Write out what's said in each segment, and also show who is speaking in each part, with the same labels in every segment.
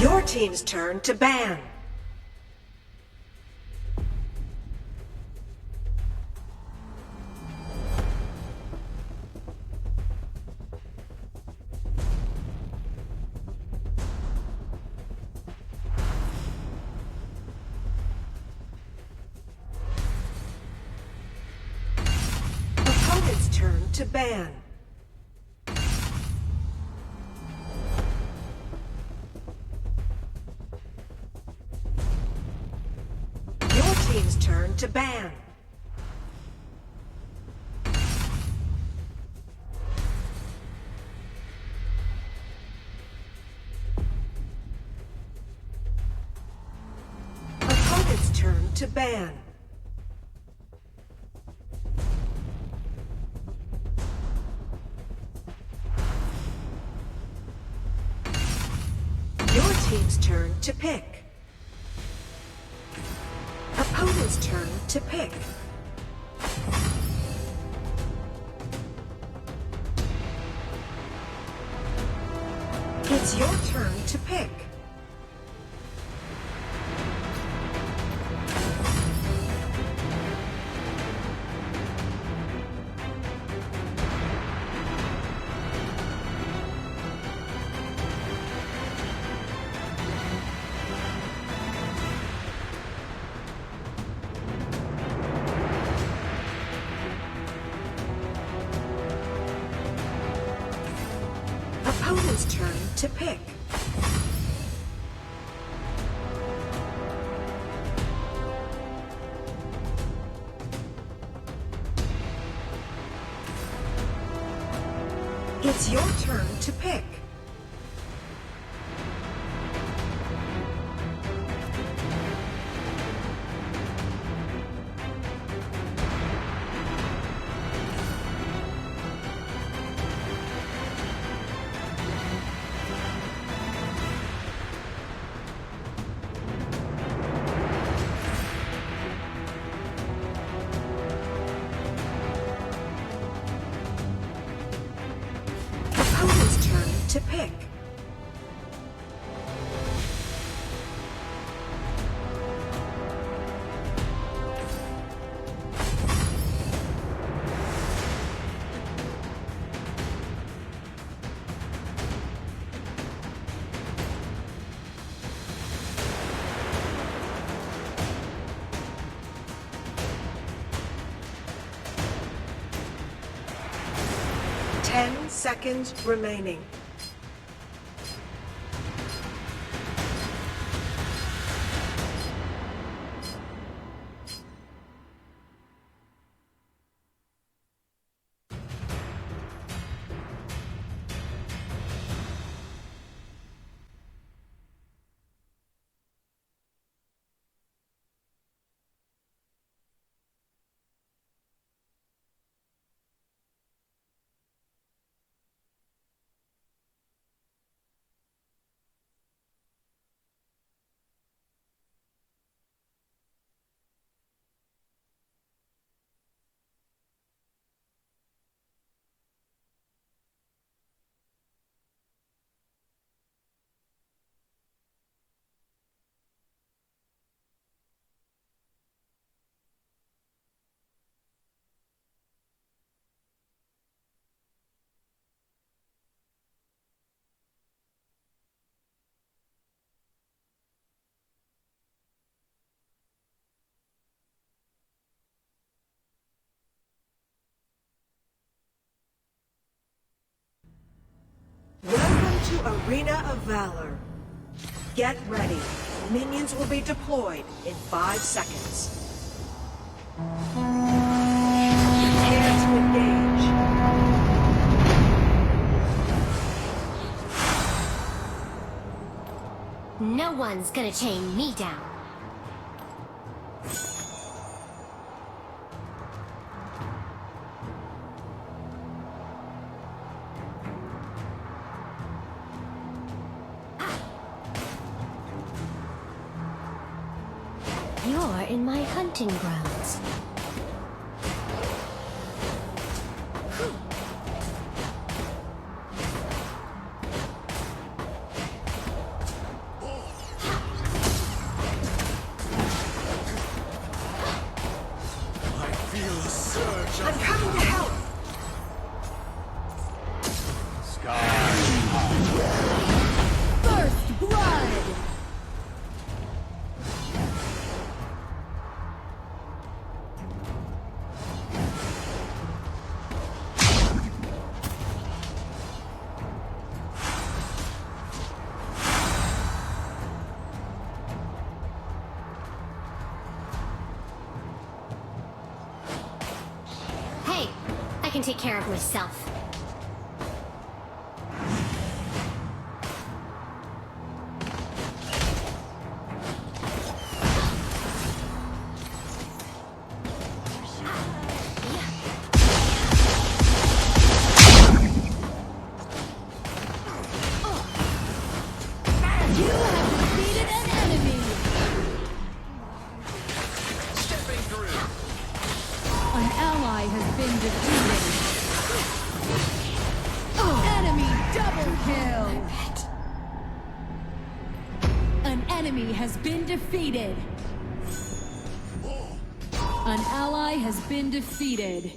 Speaker 1: Your team's turn to ban. Opponent's turn to ban. Your team's turn to ban. Opponent's turn to ban. Your team's turn to pick. Opponent's turn to pick. It's your turn to pick. Opponent's turn to pick. It's your turn to pick. Opponent's turn to pick. Ten seconds remaining. Welcome to Arena of Valor. Get ready. Minions will be deployed in 5 seconds. Prepare to engage.
Speaker 2: No one's gonna chain me down. You're in my hunting grounds. can take care of myself.
Speaker 3: Has been defeated. An ally has been defeated.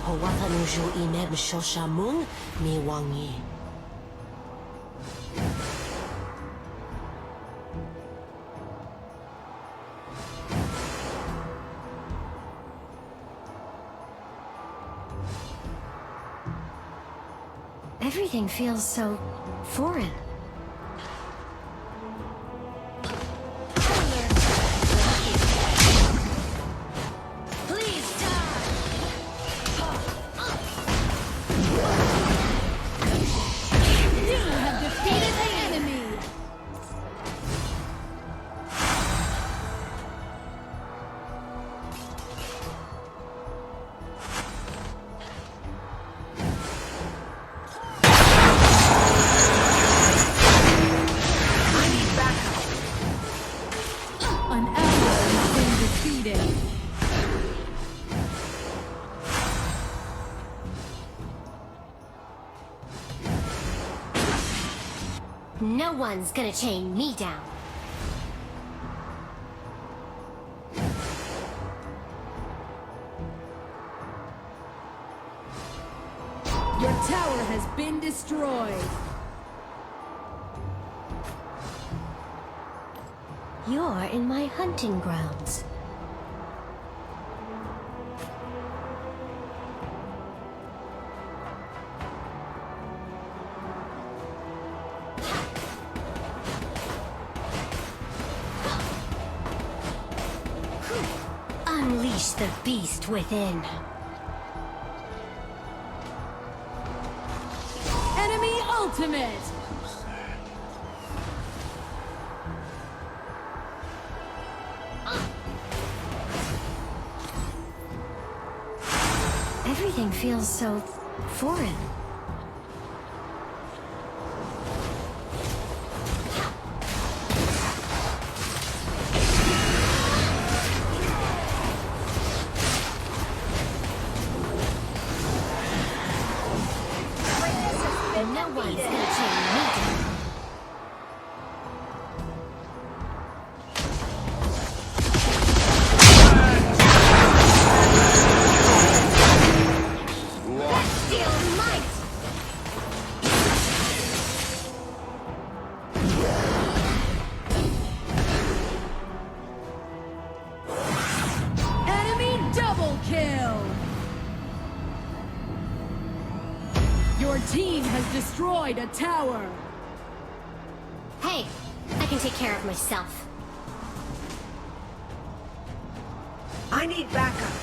Speaker 4: Hawathanuju ineb shoshamung mi wangi.
Speaker 2: Everything feels so foreign. No one's gonna chain me down.
Speaker 3: Your tower has been destroyed.
Speaker 2: You're in my hunting grounds. Unleash the beast within.
Speaker 3: Enemy ultimate!
Speaker 2: Everything feels so foreign. No one's gonna chain me down.
Speaker 3: Enemy double kill! Your team has destroyed a tower!
Speaker 2: Hey, I can take care of myself.
Speaker 1: I need backup.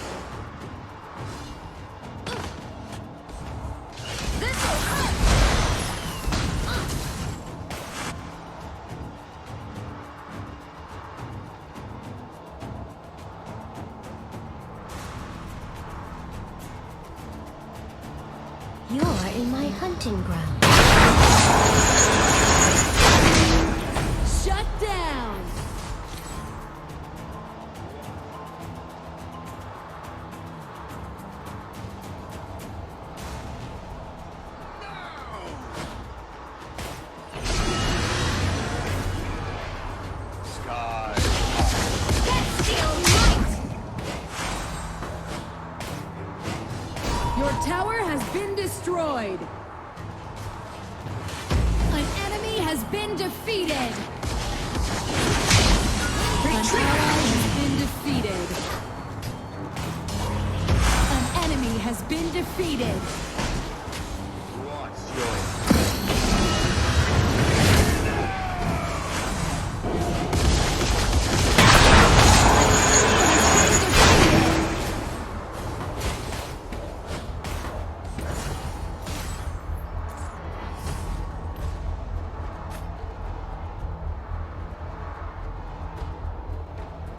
Speaker 2: You're in my hunting ground.
Speaker 3: Shut down! Your tower has been destroyed! An enemy has been defeated! An ally has been defeated! An enemy has been defeated!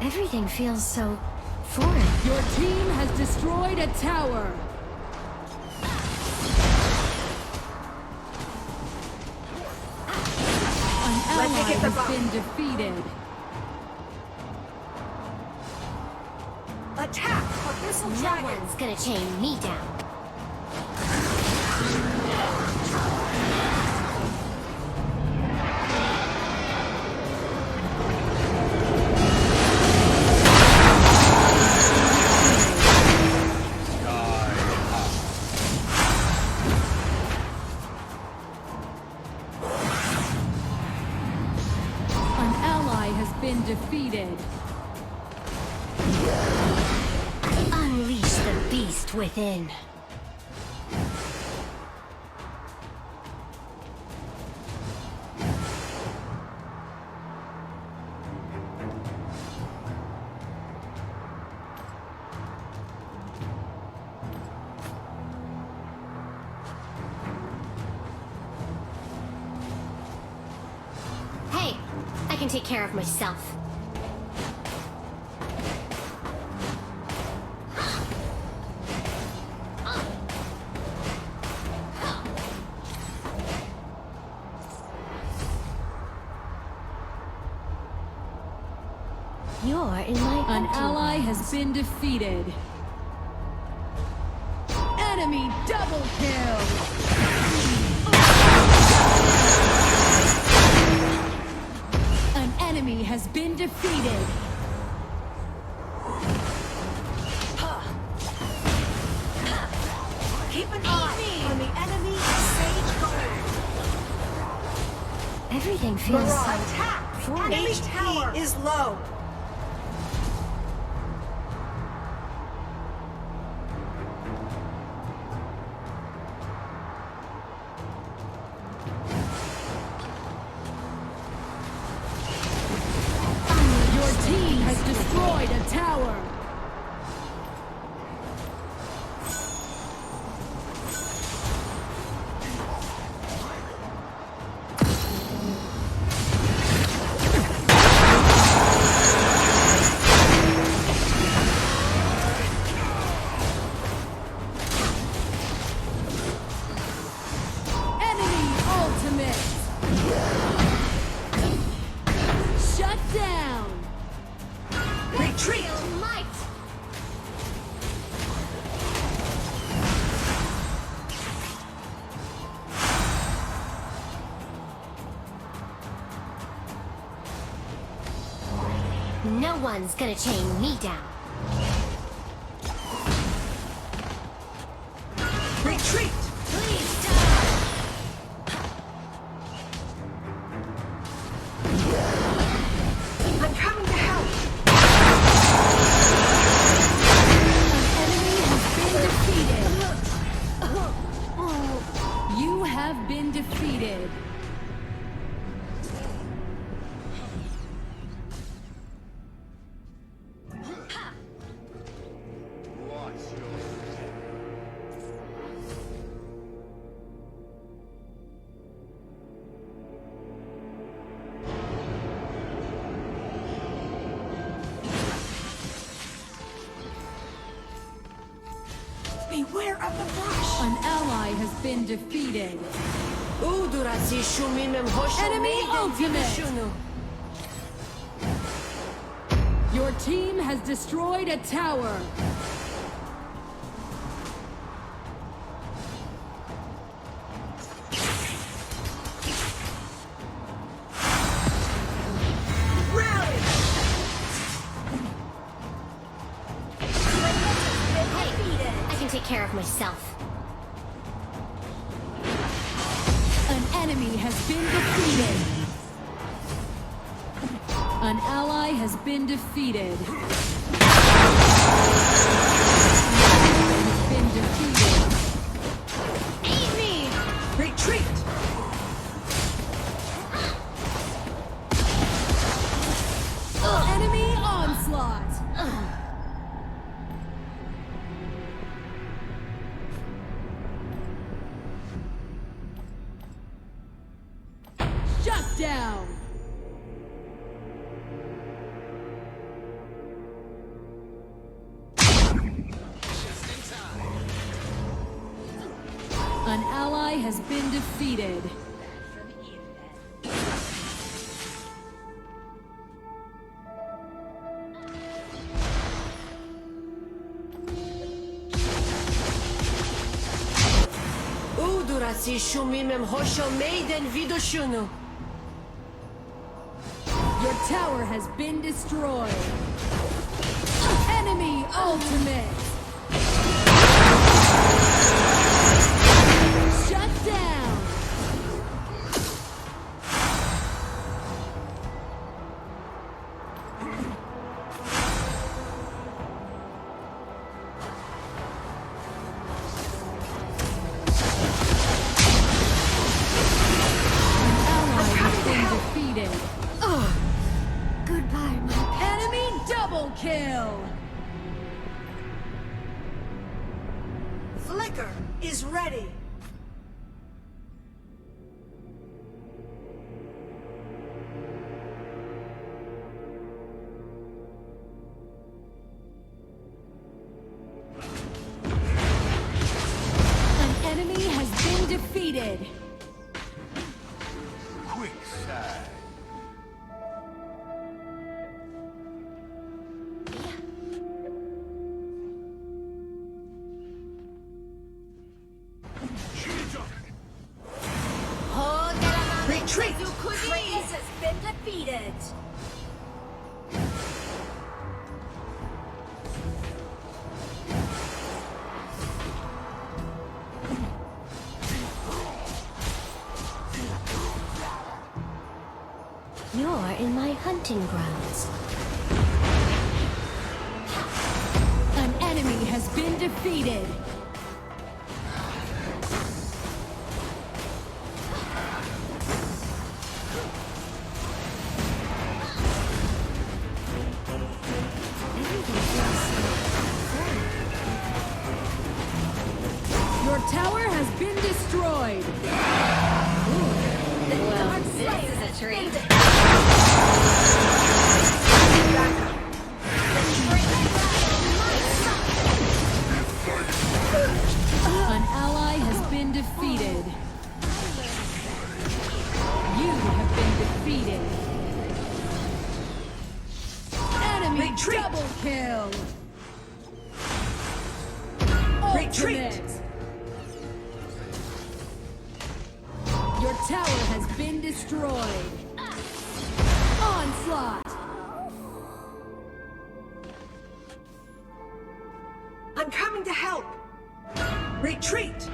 Speaker 2: Everything feels so foreign.
Speaker 3: Your team has destroyed a tower. An
Speaker 1: Let me
Speaker 3: ally
Speaker 1: get the
Speaker 3: has
Speaker 1: bomb.
Speaker 3: been defeated.
Speaker 1: Attack! Abyssal
Speaker 2: No
Speaker 1: Dragon!
Speaker 2: one's gonna chain me down.
Speaker 3: An ally has been defeated.
Speaker 2: Unleash the beast within. Hey, I can take care of myself. You're in my
Speaker 3: An
Speaker 2: empty
Speaker 3: ally
Speaker 2: ones.
Speaker 3: has been defeated. Enemy double kill! An enemy has been defeated.
Speaker 1: Keep an eye on the enemy Sage Guard.
Speaker 2: Everything feels so
Speaker 1: Attack!
Speaker 2: foreign.
Speaker 1: HP is low.
Speaker 3: Your team has destroyed a tower. Enemy ultimate. Shut down.
Speaker 1: Retreat!
Speaker 2: Might. No one's gonna chain me down.
Speaker 1: Retreat!
Speaker 2: Please die.
Speaker 1: I'm coming to help!
Speaker 3: An enemy has been defeated. You have been defeated.
Speaker 1: Beware of the rush!
Speaker 3: An ally has been defeated.
Speaker 4: Udurasi shuminem
Speaker 3: Enemy ultimate. Your team has destroyed a tower.
Speaker 1: Rally!
Speaker 2: I can take care of myself.
Speaker 3: An enemy has been defeated. An ally has been defeated. An ally has been defeated.
Speaker 2: Aid me!
Speaker 1: Retreat!
Speaker 3: Enemy onslaught. Shut down. ally has been defeated.
Speaker 4: Udurasi shumimem hosho maiden vidoshunu.
Speaker 3: Your tower has been destroyed. Enemy ultimate. Shut down.
Speaker 2: Goodbye, my
Speaker 3: Enemy double kill!
Speaker 1: Flicker is ready.
Speaker 3: An enemy has been defeated.
Speaker 5: Quick side.
Speaker 1: Retreat!
Speaker 2: Kratos has been defeated. You're in my hunting grounds.
Speaker 3: An enemy has been defeated. Your tower has been destroyed.
Speaker 2: Well, this is a treat.
Speaker 3: An ally has been defeated. You have been defeated. Enemy
Speaker 1: Retreat!
Speaker 3: double kill.
Speaker 1: Retreat!
Speaker 3: Ultimate. Your tower has been destroyed. Onslaught.
Speaker 1: I'm coming to help. Retreat!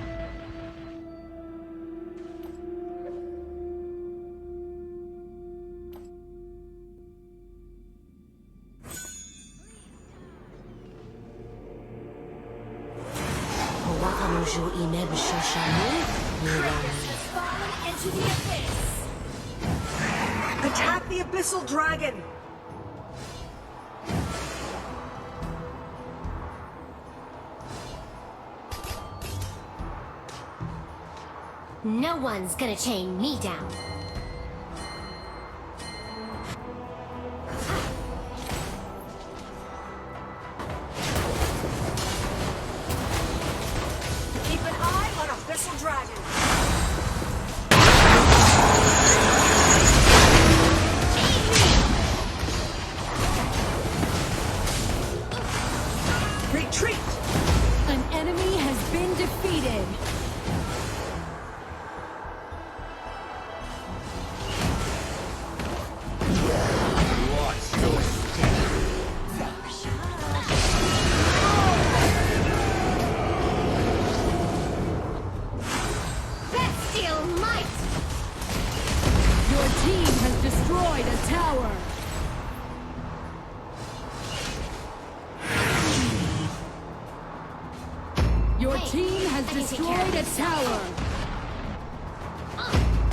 Speaker 4: Wakamuju ineb shoshanu.
Speaker 2: Has fallen into the abyss.
Speaker 1: Attack the Abyssal Dragon!
Speaker 2: No one's gonna chain me down.
Speaker 1: Keep an eye on Abyssal Dragon! Retreat!
Speaker 3: An enemy has been defeated.
Speaker 2: Bestial might!
Speaker 3: Your team has destroyed a tower. Your
Speaker 2: Hey,
Speaker 3: team has
Speaker 2: I can take care
Speaker 3: destroyed
Speaker 2: of
Speaker 3: a
Speaker 2: this.
Speaker 3: tower.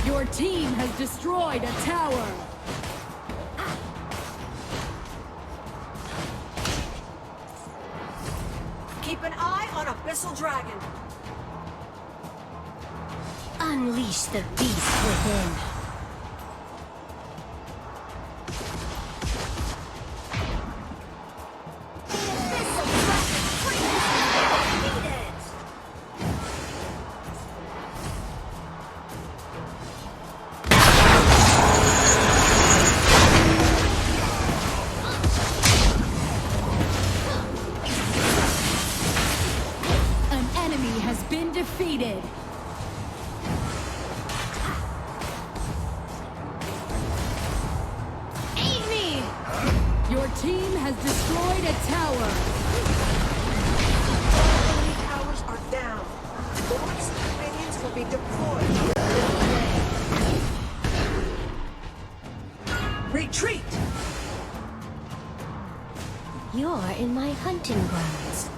Speaker 3: Your team has destroyed a tower.
Speaker 1: Keep an eye on Abyssal Dragon!
Speaker 2: Unleash the beast within.
Speaker 3: team has destroyed a tower.
Speaker 1: Enemy towers are down. Lord's minions will be deployed. Retreat!
Speaker 2: You're in my hunting grounds.